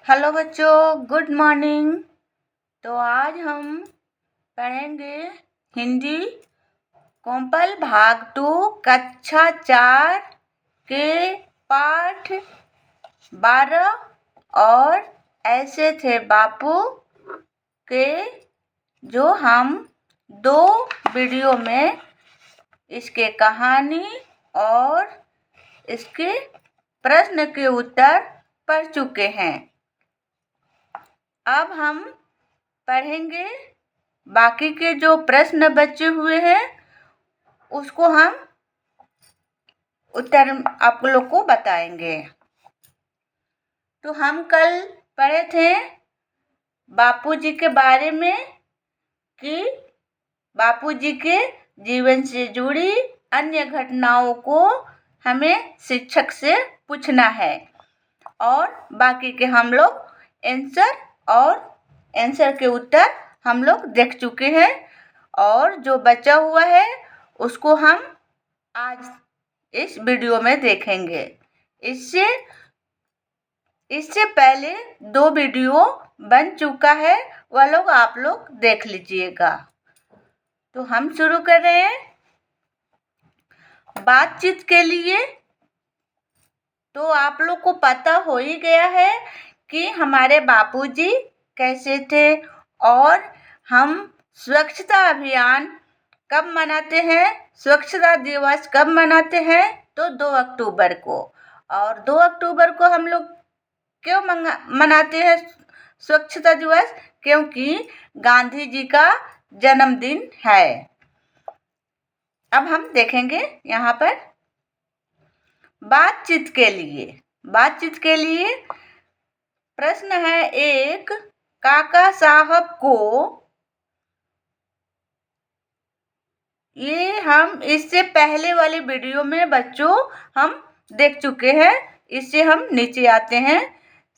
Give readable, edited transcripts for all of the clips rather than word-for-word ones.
Hello बच्चों, good morning. तो आज हम पढ़ेंगे हिंदी कॉम्पल भाग 2 कक्षा 4 के पाठ 12 और ऐसे थे बापू के, जो हम 2 वीडियो में इसके कहानी और इसके प्रश्न के उत्तर पढ़ चुके हैं। अब हम पढ़ेंगे बाकी के जो प्रश्न बचे हुए हैं, उसको हम उत्तर आप लोग को बताएंगे। तो हम कल पढ़े थे बापूजी के बारे में कि बापूजी के जीवन से जुड़ी अन्य घटनाओं को हमें शिक्षक से पूछना है, और बाकी के हम लोग आंसर के उत्तर हम लोग देख चुके हैं, और जो बचा हुआ है उसको हम आज इस वीडियो में देखेंगे। इससे पहले 2 वीडियो बन चुका है, वह लोग आप लोग देख लीजिएगा। तो हम शुरू कर रहे हैं बातचीत के लिए। तो आप लोग को पता हो ही गया है कि हमारे बापूजी कैसे थे, और हम स्वच्छता अभियान कब मनाते हैं, स्वच्छता दिवस कब मनाते हैं, तो 2 अक्टूबर को। और 2 अक्टूबर को हम लोग क्यों मनाते हैं स्वच्छता दिवस? क्योंकि गांधी जी का जन्मदिन है। अब हम देखेंगे यहाँ पर बातचीत के लिए प्रश्न है एक, काका साहब को, ये हम इससे पहले वाले वीडियो में बच्चों हम देख चुके हैं। इससे हम नीचे आते हैं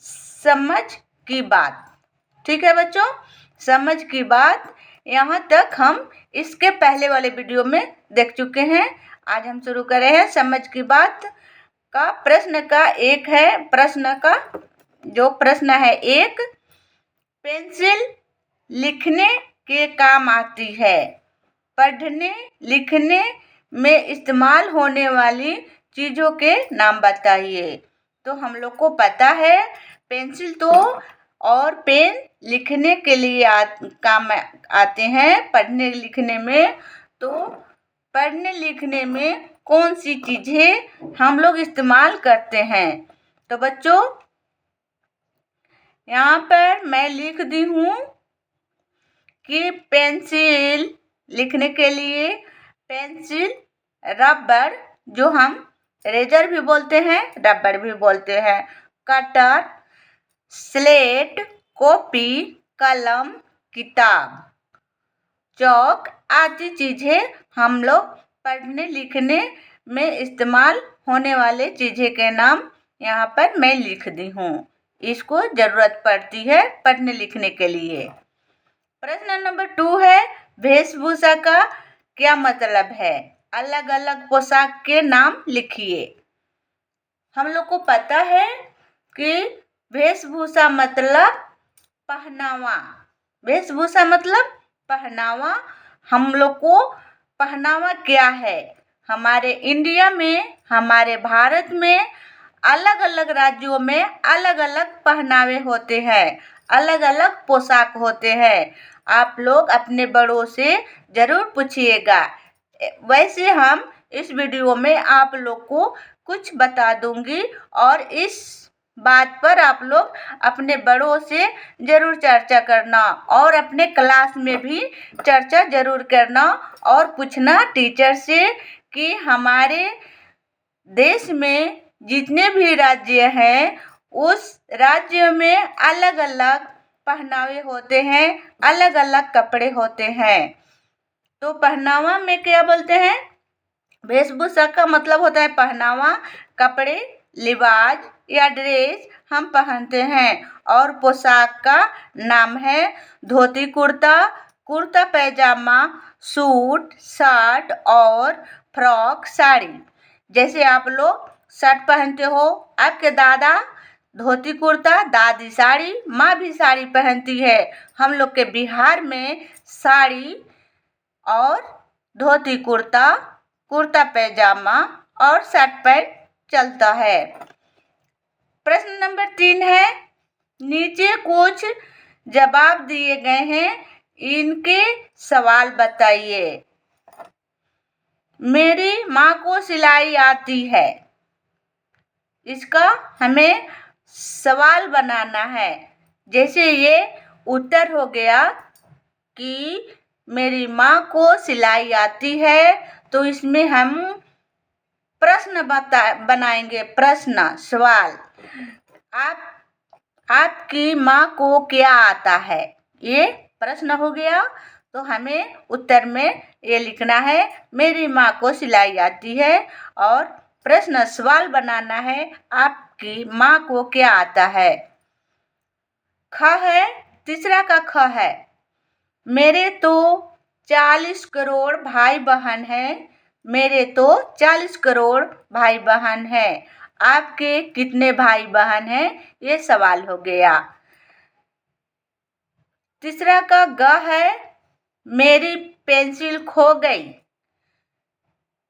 समझ की बात। ठीक है बच्चों, समझ की बात यहाँ तक हम इसके पहले वाले वीडियो में देख चुके हैं। आज हम शुरू कर रहे हैं समझ की बात का। प्रश्न का एक है, प्रश्न है एक, पेंसिल लिखने के काम आती है, पढ़ने लिखने में इस्तेमाल होने वाली चीज़ों के नाम बताइए। तो हम लोग को पता है पेंसिल तो और पेन लिखने के लिए काम आते हैं। पढ़ने लिखने में, तो पढ़ने लिखने में कौन सी चीज़ें हम लोग इस्तेमाल करते हैं? तो बच्चों यहाँ पर मैं लिख दी हूँ कि पेंसिल लिखने के लिए पेंसिल, रबर जो हम रेजर भी बोलते हैं, रबर भी बोलते हैं, कटर, स्लेट, कॉपी, कलम, किताब, चौक आदि चीज़ें हम लोग पढ़ने लिखने में इस्तेमाल होने वाले चीज़ें के नाम यहाँ पर मैं लिख दी हूँ। इसको ज़रूरत पड़ती है पढ़ने लिखने के लिए। प्रश्न नंबर 2 है, वेशभूषा का क्या मतलब है? अलग अलग पोशाक के नाम लिखिए। हम लोग को पता है कि वेशभूषा मतलब पहनावा। वेशभूषा मतलब पहनावा। हम लोग को पहनावा क्या है? हमारे इंडिया में, हमारे भारत में अलग अलग राज्यों में अलग अलग पहनावे होते हैं, अलग अलग पोशाक होते हैं। आप लोग अपने बड़ों से ज़रूर पूछिएगा। वैसे हम इस वीडियो में आप लोग को कुछ बता दूंगी, और इस बात पर आप लोग अपने बड़ों से ज़रूर चर्चा करना, और अपने क्लास में भी चर्चा ज़रूर करना, और पूछना टीचर से कि हमारे देश में जितने भी राज्य हैं, उस राज्य में अलग अलग पहनावे होते हैं, अलग अलग कपड़े होते हैं। तो पहनावा में क्या बोलते हैं? वेशभूषा का मतलब होता है पहनावा, कपड़े, लिबास या ड्रेस हम पहनते हैं। और पोशाक का नाम है धोती कुर्ता, कुर्ता पैजामा, सूट, शर्ट और फ्रॉक साड़ी। जैसे आप लोग शर्ट पहनते हो, आपके दादा धोती कुर्ता, दादी साड़ी, माँ भी साड़ी पहनती है। हम लोग के बिहार में साड़ी और धोती कुर्ता, कुर्ता पैजामा और शर्ट पैंट चलता है। प्रश्न नंबर 3 है, नीचे कुछ जवाब दिए गए हैं, इनके सवाल बताइए। मेरी माँ को सिलाई आती है, इसका हमें सवाल बनाना है। जैसे ये उत्तर हो गया कि मेरी माँ को सिलाई आती है, तो इसमें हम प्रश्न बनाएंगे। प्रश्न, सवाल, आपकी माँ को क्या आता है, ये प्रश्न हो गया। तो हमें उत्तर में ये लिखना है, मेरी माँ को सिलाई आती है, और प्रश्न सवाल बनाना है, आपकी माँ को क्या आता है। ख है, तीसरा का ख है, मेरे तो 40 करोड़ भाई बहन हैं। मेरे तो 40 करोड़ भाई बहन हैं। आपके कितने भाई बहन हैं, ये सवाल हो गया। तीसरा का ग है, मेरी पेंसिल खो गई,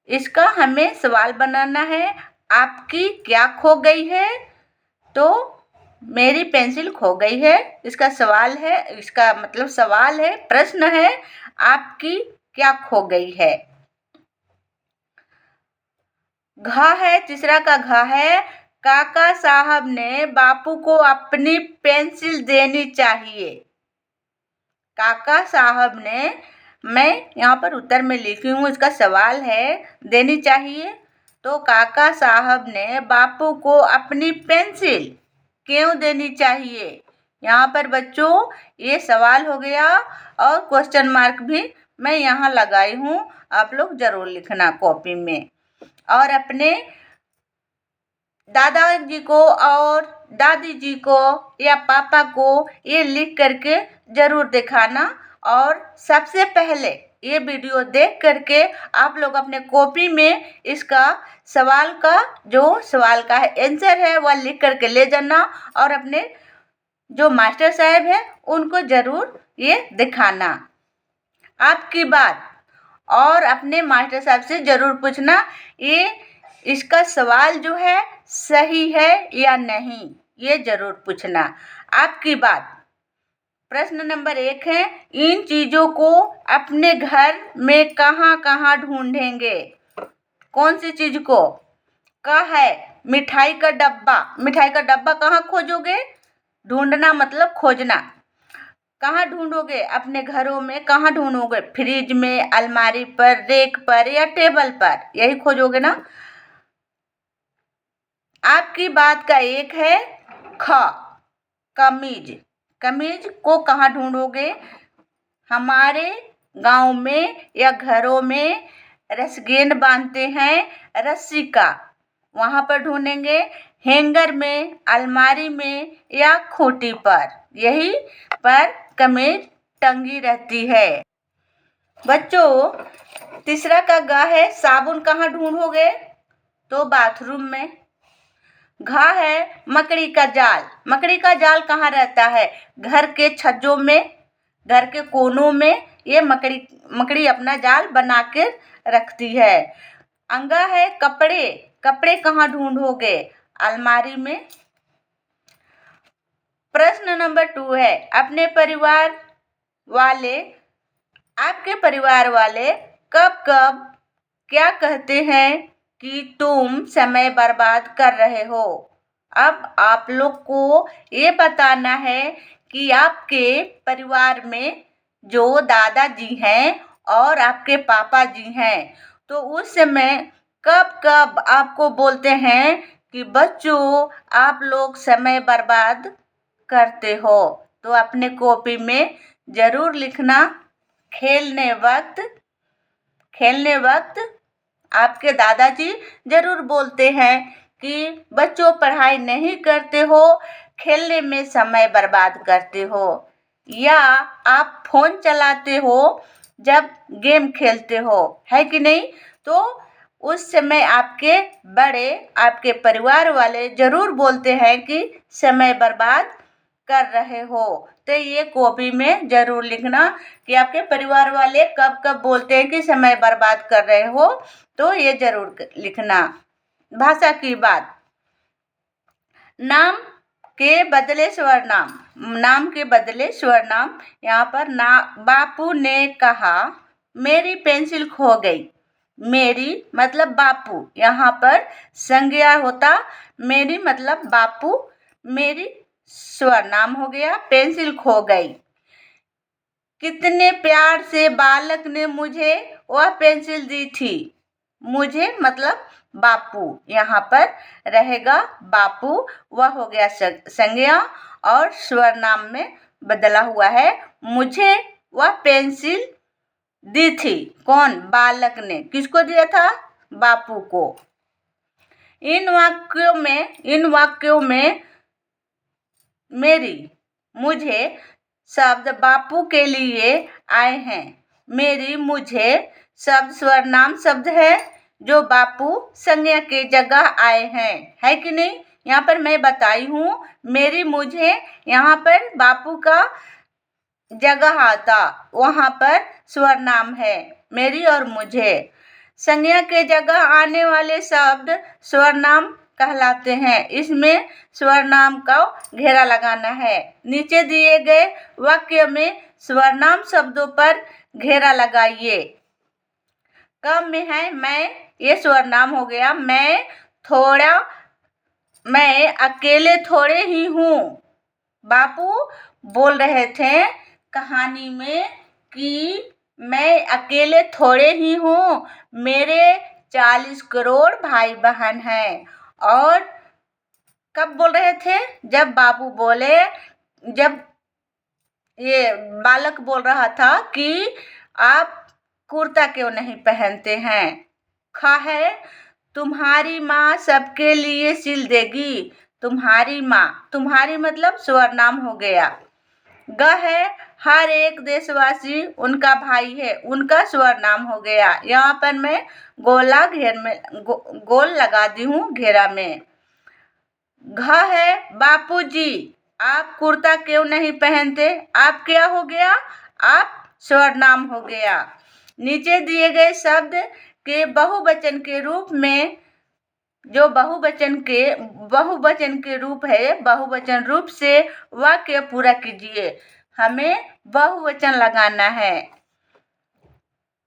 इसका हमें सवाल बनाना है, आपकी क्या खो गई है। तो मेरी पेंसिल खो गई है, इसका सवाल है, इसका मतलब सवाल है, प्रश्न है, आपकी क्या खो गई है। घ है, तीसरा का घ है, काका साहब ने बापू को अपनी पेंसिल देनी चाहिए। काका साहब ने, मैं यहाँ पर उत्तर में लिखी हूँ, इसका सवाल है, देनी चाहिए। तो काका साहब ने बापू को अपनी पेंसिल क्यों देनी चाहिए। यहाँ पर बच्चों ये सवाल हो गया, और क्वेश्चन मार्क भी मैं यहाँ लगाई हूँ, आप लोग जरूर लिखना कॉपी में। और अपने दादाजी को और दादी जी को या पापा को ये लिख करके जरूर दिखाना। और सबसे पहले ये वीडियो देख करके आप लोग अपने कॉपी में इसका सवाल का आंसर है वह लिख करके ले जाना, और अपने जो मास्टर साहब है उनको जरूर ये दिखाना। आपकी बात, और अपने मास्टर साहब से जरूर पूछना ये इसका सवाल जो है सही है या नहीं, ये जरूर पूछना। आपकी बात। प्रश्न नंबर 1 है, इन चीजों को अपने घर में कहाँ कहाँ ढूंढेंगे। कौन सी चीज को? का है मिठाई का डब्बा। मिठाई का डब्बा कहाँ खोजोगे? ढूंढना मतलब खोजना। कहाँ ढूंढोगे? अपने घरों में कहाँ ढूंढोगे? फ्रिज में, अलमारी पर, रेक पर या टेबल पर, यही खोजोगे ना। आपकी बात का 1 है ख, कमीज। कमीज को कहाँ ढूंढोगे? हमारे गांव में या घरों में रसगेंद बांधते हैं रस्सी का, वहाँ पर ढूंढेंगे। हैंगर में, अलमारी में या खूंटी पर, यही पर कमीज टंगी रहती है। बच्चों तीसरा का ग है, साबुन कहाँ ढूंढोगे? तो बाथरूम में। घा है मकड़ी का जाल। मकड़ी का जाल कहाँ रहता है? घर के छज्जों में, घर के कोनों में ये मकड़ी अपना जाल बना के रखती है। अंगा है कपड़े। कपड़े कहाँ ढूंढोगे? अलमारी में। प्रश्न नंबर 2 है, आपके परिवार वाले कब कब क्या कहते हैं कि तुम समय बर्बाद कर रहे हो। अब आप लोग को ये बताना है कि आपके परिवार में जो दादाजी हैं और आपके पापा जी हैं, तो उस समय कब कब आपको बोलते हैं कि बच्चों आप लोग समय बर्बाद करते हो। तो अपने कॉपी में जरूर लिखना। खेलने वक्त आपके दादाजी जरूर बोलते हैं कि बच्चों पढ़ाई नहीं करते हो, खेलने में समय बर्बाद करते हो, या आप फोन चलाते हो जब गेम खेलते हो, है कि नहीं। तो उस समय आपके बड़े, आपके परिवार वाले जरूर बोलते हैं कि समय बर्बाद कर रहे हो। तो ये कॉपी में जरूर लिखना कि आपके परिवार वाले कब कब बोलते हैं कि समय बर्बाद कर रहे हो, तो ये जरूर लिखना। भाषा की बात, नाम के बदले स्वरनाम, नाम के बदले स्वरनाम। यहाँ पर बापू ने कहा मेरी पेंसिल खो गई। मेरी मतलब बापू, यहाँ पर संज्ञा होता मेरी मतलब बापू, मेरी स्वरनाम हो गया, पेंसिल खो गई। कितने प्यार से बालक ने मुझे वह पेंसिल दी थी। मुझे मतलब बापू, यहाँ पर रहेगा बापू, वह हो गया संज्ञा और स्वरनाम में बदला हुआ है। मुझे वह पेंसिल दी थी, कौन? बालक ने। किसको दिया था? बापू को। इन वाक्यों में मेरी, मुझे शब्द बापू के लिए आए हैं। मेरी, मुझे शब्द स्वरनाम शब्द है जो बापू संज्ञा के जगह आए हैं, है कि नहीं? यहाँ पर मैं बताई हूँ, मेरी, मुझे, यहाँ पर बापू का जगह आता, वहाँ पर स्वरनाम है मेरी और मुझे। संज्ञा के जगह आने वाले शब्द स्वरनाम कहलाते हैं। इसमें स्वरनाम का घेरा लगाना है। नीचे दिए गए वाक्य में स्वरनाम शब्दों पर घेरा लगाइए। कब में है मैं, ये स्वरनाम हो गया। मैं अकेले थोड़े ही हूँ। बापू बोल रहे थे कहानी में कि मैं अकेले थोड़े ही हूँ, मेरे 40 करोड़ भाई बहन हैं। और कब बोल रहे थे? जब बापू बोले, जब ये बालक बोल रहा था कि आप कुर्ता क्यों नहीं पहनते हैं। खा है तुम्हारी माँ सबके लिए सिल देगी। तुम्हारी माँ, तुम्हारी मतलब स्वरनाम हो गया। ग है हर एक देशवासी उनका भाई है, उनका स्वरनाम हो गया। यहाँ पर मैं गोल लगा दी हूँ घेरा में। घ है बापूजी, आप कुर्ता क्यों नहीं पहनते। आप क्या हो गया? आप स्वरनाम हो गया। नीचे दिए गए शब्द के बहुवचन के रूप में, जो बहुवचन के रूप है, बहुवचन रूप से वाक्य पूरा कीजिए। हमें बहुवचन लगाना है।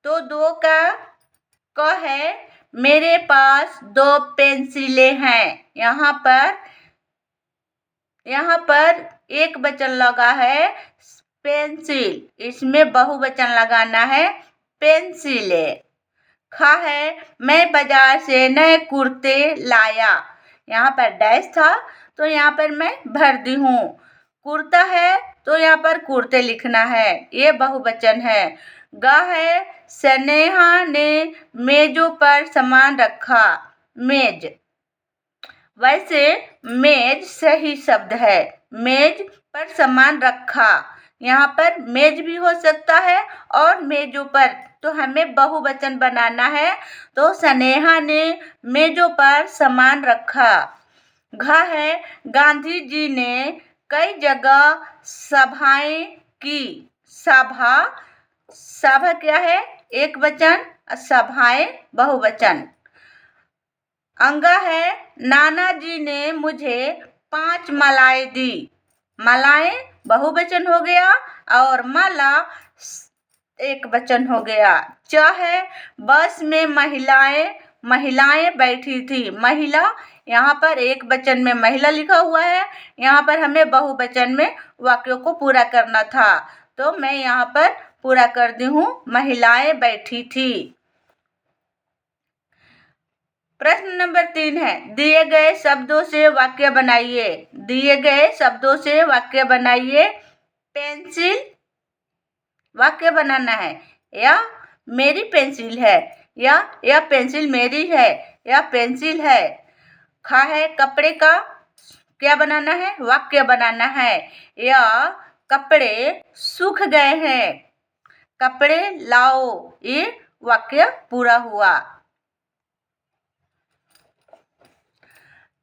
तो 2 का क है मेरे पास 2 पेंसिलें हैं। यहाँ पर एक वचन लगा है पेंसिल, इसमें बहुवचन लगाना है पेंसिलें। खा है मैं बाजार से नए कुर्ते लाया। यहाँ पर डैश था तो यहाँ पर मैं भर दी हूँ। कुर्ता है तो यहाँ पर कुर्ते लिखना है, ये बहुवचन है। ग है स्नेहा ने मेजों पर सामान रखा। मेज, वैसे मेज सही शब्द है। मेज पर सामान रखा, यहाँ पर मेज भी हो सकता है और मेजों पर, तो हमें बहुवचन बनाना है। तो स्नेहा ने मेजों पर सामान रखा। घ है गांधी जी ने कई जगह सभाएं की। सभा क्या है? एक वचन, सभाएं बहुवचन। अंगा है नाना जी ने मुझे 5 मालाएं दी। मालाएं बहुवचन हो गया और माला एक वचन हो गया। च है बस में महिलाएं बैठी थी। महिला, यहाँ पर एक वचन में महिला लिखा हुआ है, यहाँ पर हमें बहुवचन में वाक्यों को पूरा करना था, तो मैं यहाँ पर पूरा कर दी हूँ, महिलाएं बैठी थी। प्रश्न नंबर 3 है दिए गए शब्दों से वाक्य बनाइए। दिए गए शब्दों से वाक्य बनाइए। पेंसिल, वाक्य बनाना है, या मेरी पेंसिल है, या यह पेंसिल मेरी है, या पेंसिल है। खा है कपड़े का, क्या बनाना है? वाक्य बनाना है। या कपड़े सूख गए हैं, कपड़े लाओ, ये वाक्य पूरा हुआ।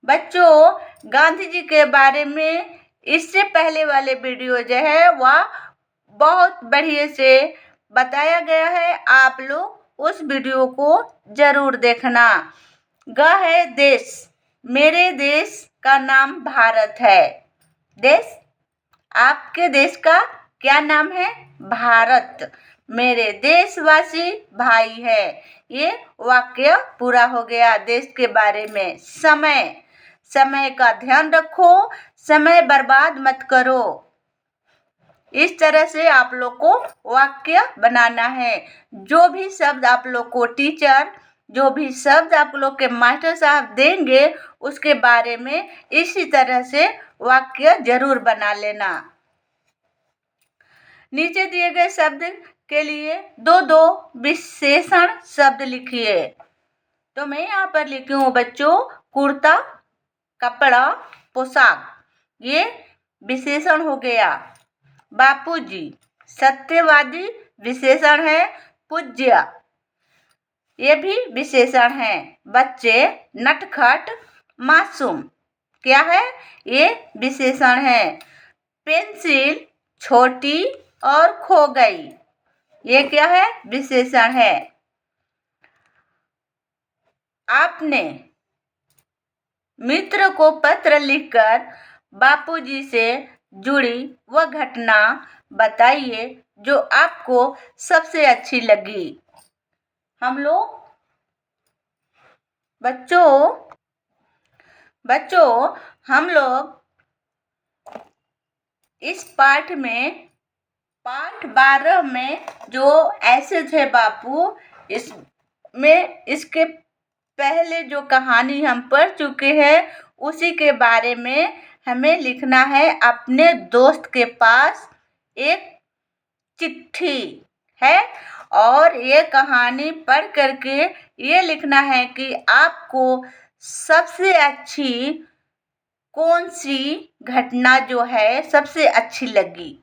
बच्चों, गांधी जी के बारे में इससे पहले वाले वीडियो जो है वह बहुत बढ़िया से बताया गया है। आप लोग उस वीडियो को जरूर देखना। ग है देश। मेरे देश का नाम भारत है। देश, आपके देश का क्या नाम है? भारत। मेरे देशवासी भाई है। ये वाक्य पूरा हो गया देश के बारे में। समय, समय का ध्यान रखो, समय बर्बाद मत करो। इस तरह से आप लोग को वाक्य बनाना है। जो भी शब्द आप लोग को टीचर, जो भी शब्द आप लोग के मास्टर साहब देंगे उसके बारे में इसी तरह से वाक्य जरूर बना लेना। नीचे दिए गए शब्द के लिए दो दो विशेषण शब्द लिखिए। तो मैं यहाँ पर लिखी हूँ बच्चों, कुर्ता, कपड़ा, पोशाक, ये विशेषण हो गया। बापूजी, सत्यवादी विशेषण है। पूज्य, ये भी विशेषण है। बच्चे, नटखट, मासूम, क्या है? ये विशेषण है। पेंसिल, छोटी और खो गई, ये क्या है? विशेषण है। आपने मित्र को पत्र लिखकर बापूजी से जुड़ी वह घटना बताइए जो आपको सबसे अच्छी लगी। हम लोग बच्चों हम लोग इस पाठ में, पाठ 12 में जो ऐसे थे बापू, इसमें इसके पहले जो कहानी हम पढ़ चुके हैं उसी के बारे में हमें लिखना है। अपने दोस्त के पास एक चिट्ठी है और ये कहानी पढ़ करके ये लिखना है कि आपको सबसे अच्छी कौन सी घटना जो है सबसे अच्छी लगी।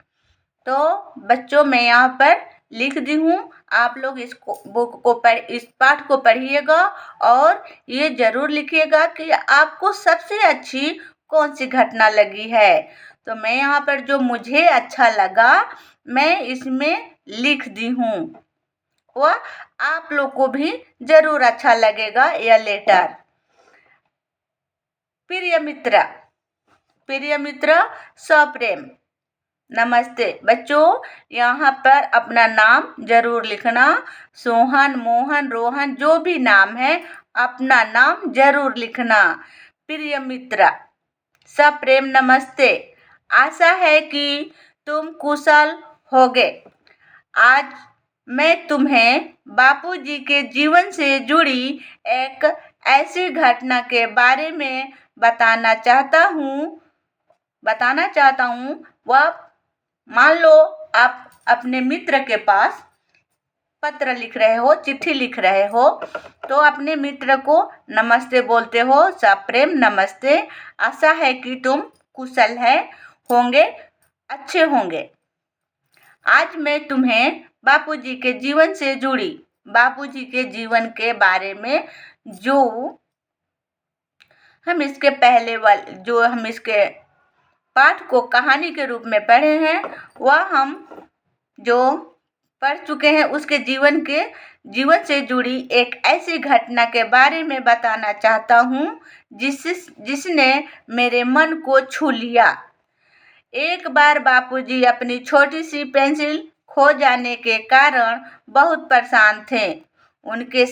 तो बच्चों, मैं यहाँ पर लिख दी हूँ। आप लोग इस पाठ को पढ़िएगा और ये जरूर लिखिएगा कि आपको सबसे अच्छी कौन सी घटना लगी है। तो मैं यहाँ पर जो मुझे अच्छा लगा मैं इसमें लिख दी हूँ। वह आप लोग को भी जरूर अच्छा लगेगा यह लेटर। प्रिय मित्र, सप्रेम नमस्ते। बच्चों, यहाँ पर अपना नाम जरूर लिखना। सोहन, मोहन, रोहन, जो भी नाम है अपना नाम जरूर लिखना। प्रिय मित्र, सप्रेम नमस्ते। आशा है कि तुम कुशल होगे। आज मैं तुम्हें बापूजी के जीवन से जुड़ी एक ऐसी घटना के बारे में बताना चाहता हूँ। वह, मान लो आप अपने मित्र के पास पत्र लिख रहे हो, चिट्ठी लिख रहे हो, तो अपने मित्र को नमस्ते बोलते हो। सप्रेम नमस्ते। आशा है कि तुम कुशल होंगे, अच्छे होंगे। आज मैं तुम्हें बापूजी के जीवन से जुड़ी, बापूजी के जीवन के बारे में जो हम इसके पाठ को कहानी के रूप में पढ़े हैं वह हम जो पढ़ चुके हैं उसके जीवन से जुड़ी एक ऐसी घटना के बारे में बताना चाहता हूँ जिसने मेरे मन को छू लिया। एक बार बापूजी अपनी छोटी सी पेंसिल खो जाने के कारण बहुत परेशान थे। उनके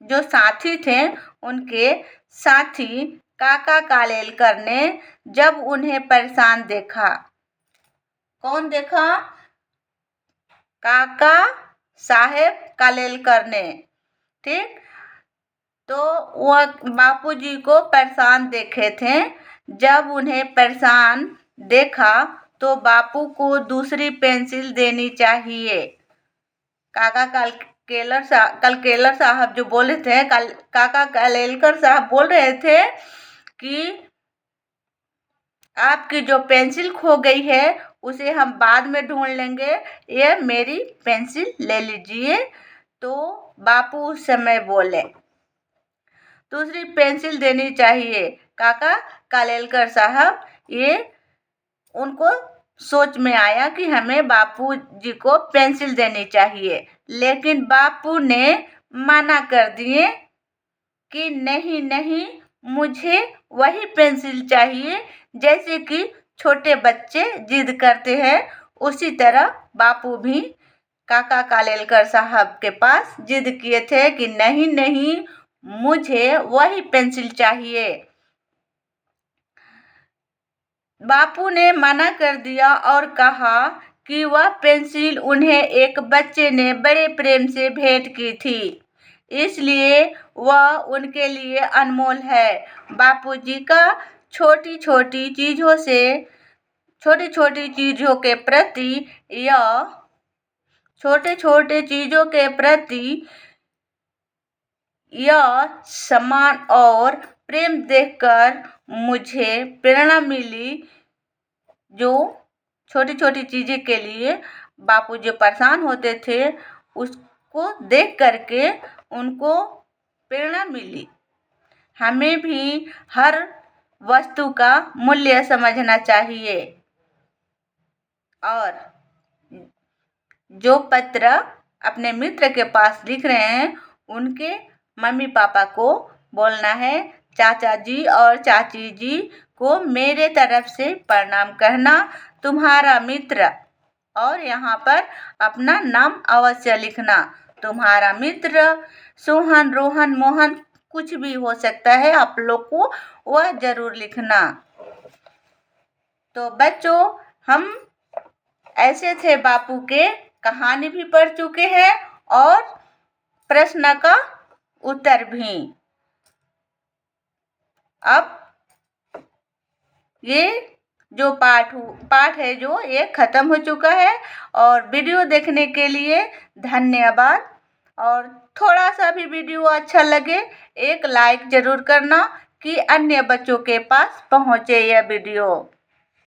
जो साथी थे, उनके साथी काका कालेलकर ने जब उन्हें परेशान देखा। कौन देखा? काका साहेब कालेलकर ने। ठीक, तो वह बापूजी को परेशान देखे थे। जब उन्हें परेशान देखा तो बापू को दूसरी पेंसिल देनी चाहिए। काका कलकेलर साहब जो बोले थे, काका कालेलकर साहब बोल रहे थे कि आपकी जो पेंसिल खो गई है उसे हम बाद में ढूंढ लेंगे, ये मेरी पेंसिल ले लीजिए। तो बापू उस समय बोले, दूसरी पेंसिल देनी चाहिए। काका कालेलकर साहब ये उनको सोच में आया कि हमें बापू जी को पेंसिल देनी चाहिए, लेकिन बापू ने मना कर दिए कि नहीं नहीं, मुझे वही पेंसिल चाहिए जैसे कि छोटे बच्चे जिद करते हैं, उसी तरह बापू भी काका कालेलकर साहब के पास जिद किए थे कि नहीं नहीं, मुझे वही पेंसिल चाहिए। बापू ने मना कर दिया और कहा कि वह पेंसिल उन्हें एक बच्चे ने बड़े प्रेम से भेंट की थी, इसलिए वह उनके लिए अनमोल है। बापूजी का छोटी छोटी चीज़ों के प्रति यह सम्मान और प्रेम देखकर मुझे प्रेरणा मिली। जो छोटी छोटी चीज़ें के लिए बापूजी परेशान होते थे, उसको देख करके उनको प्रेरणा मिली। हमें भी हर वस्तु का मूल्य समझना चाहिए और जो पत्र अपने मित्र के पास लिख रहे हैं, उनके मम्मी पापा को बोलना है, चाचा जी और चाची जी को मेरे तरफ से प्रणाम कहना, तुम्हारा मित्र, और यहाँ पर अपना नाम अवश्य लिखना। तुम्हारा मित्र सोहन, रोहन, मोहन कुछ भी हो सकता है, आप लोग को वह जरूर लिखना। तो बच्चों, हम ऐसे थे बापू के कहानी भी पढ़ चुके हैं और प्रश्न का उत्तर भी। अब ये जो पाठ है जो ये खत्म हो चुका है, और वीडियो देखने के लिए धन्यवाद। और थोड़ा सा भी वीडियो अच्छा लगे एक लाइक जरूर करना कि अन्य बच्चों के पास पहुँचे यह वीडियो।